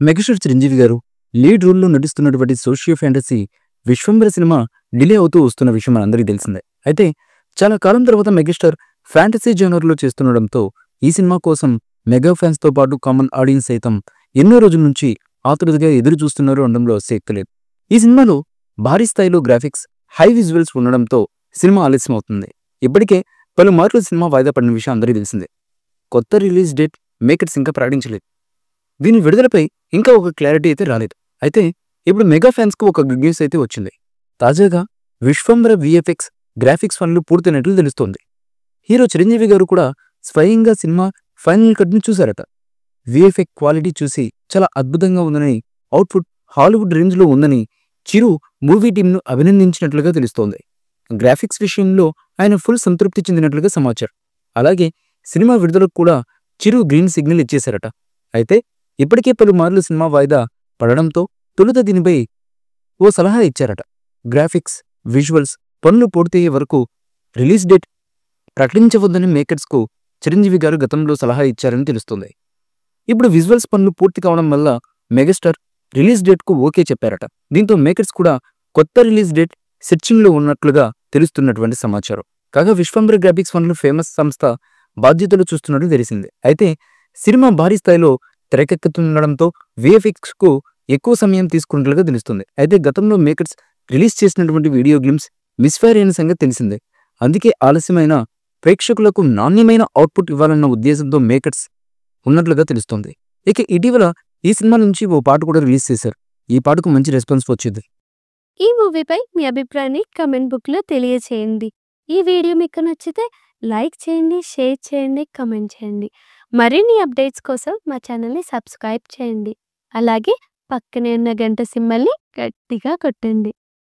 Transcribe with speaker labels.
Speaker 1: Megastar Chiranjeevi garu lead రోల్లో నటిస్తున్నటువంటి socio fantasy Vishwambhara cinema delay అవుతూ వస్తున్న విషయం మనందరికీ తెలిసిందే. అయితే చాలా కాలం తర్వాత మెగాస్టార్ ఫ్యాంటసీ జోనర్లో చేస్తుండడంతో ఈ సినిమా కోసం మెగా ఫ్యాన్స్తో పాటు కామన్ ఆడియన్స్ సైతం ఎన్నో రోజుల నుంచి ఆతురతగా ఎదురు చూస్తున్నారు అనడంలో అతిశయోక్తి. ఈ సినిమాలో భారీ స్థాయిలో గ్రాఫిక్స్, హై విజువల్స్ ఉండడంతో సినిమా ఆలస్యం అవుతుంది. ఇప్పటికే పలుమార్లు సినిమా వాయిదా పడిన విషయం అందరికీ తెలిసిందే. కొత్త రిలీజ్ డేట్ మేకర్స్ ఇంకా ప్రకటించలేదు. దీని విడుదలపై ఇంకా ఒక క్లారిటీ అయితే రాలేదు. అయితే ఇప్పుడు మెగా ఫ్యాన్స్ కు ఒక గుడ్ న్యూస్ అయితే వచ్చింది. తాజాగా విశ్వంబర విఎఫ్ఎక్స్ గ్రాఫిక్స్ పనులు పూర్తయినట్లు తెలుస్తోంది. హీరో చిరంజీవి గారు కూడా స్వయంగా సినిమా ఫైనల్ కట్ ని చూశారట. విఎఫ్ఎక్స్ క్వాలిటీ చూసి చాలా అద్భుతంగా ఉందని, అవుట్పుట్ హాలీవుడ్ రేంజ్ లో ఉందని చిరు మూవీ టీంను అభినందించినట్లుగా తెలుస్తోంది. గ్రాఫిక్స్ విషయంలో ఆయన ఫుల్ సంతృప్తి చెందినట్లుగా సమాచారం. అలాగే సినిమా విడుదలకు కూడా చిరు గ్రీన్ సిగ్నల్ ఇచ్చేశారట. అయితే ఇప్పటికే పలుమార్లు సినిమా వాయిదా పడడంతో తొలుత దీనిపై ఓ సలహా ఇచ్చారట. గ్రాఫిక్స్, విజువల్స్ పనులు పూర్తయ్యే వరకు రిలీజ్ డేట్ ప్రకటించవద్దని మేకర్స్ కు చిరంజీవి గారు గతంలో సలహా ఇచ్చారని తెలుస్తుంది. ఇప్పుడు విజువల్స్ పనులు పూర్తి కావడం వల్ల మెగాస్టార్ రిలీజ్ డేట్ కు ఓకే చెప్పారట. దీంతో మేకర్స్ కూడా కొత్త రిలీజ్ డేట్ సెర్చింగ్ లో ఉన్నట్లుగా తెలుస్తున్నటువంటి సమాచారం. కాగా విశ్వంబర గ్రాఫిక్స్ పనులు ఫేమస్ సంస్థ బాధ్యతలు చూస్తున్నట్టు తెలిసింది. అయితే సినిమా భారీ స్థాయిలో తెరకెక్కుతుండడంతో విఎఫ్ఎక్స్ కు ఎక్కువ సమయం తీసుకున్నట్లుగా తెలుస్తుంది. అయితే గతంలో మేకర్స్ రిలీజ్ చేసినటువంటి వీడియో గ్లిమ్స్ మిస్ఫైర్ అయిన సంగతి తెలిసిందే. అందుకే ఆలస్యమైన ప్రేక్షకులకు నాణ్యమైన అవుట్పుట్ ఇవ్వాలన్న ఉద్దేశంతో మేకర్స్ ఉన్నట్లుగా తెలుస్తోంది. ఇక ఇటీవల ఈ సినిమా నుంచి ఓ పాట కూడా రిలీజ్ చేశారు. ఈ పాటకు మంచి రెస్పాన్స్ వచ్చింది.
Speaker 2: ఈ మూవీపై మీ అభిప్రాయాన్ని కమెంట్ బుక్లో తెలియచేయండి. ఈ వీడియో మీకు నచ్చితే లైక్ చేయండి, షేర్ చేయండి, కమెంట్ చేయండి. మరిన్ని అప్డేట్స్ కోసం మా ఛానల్ని సబ్స్క్రైబ్ చేయండి. అలాగే పక్కనే ఉన్న గంట సింబల్ని గట్టిగా కొట్టండి.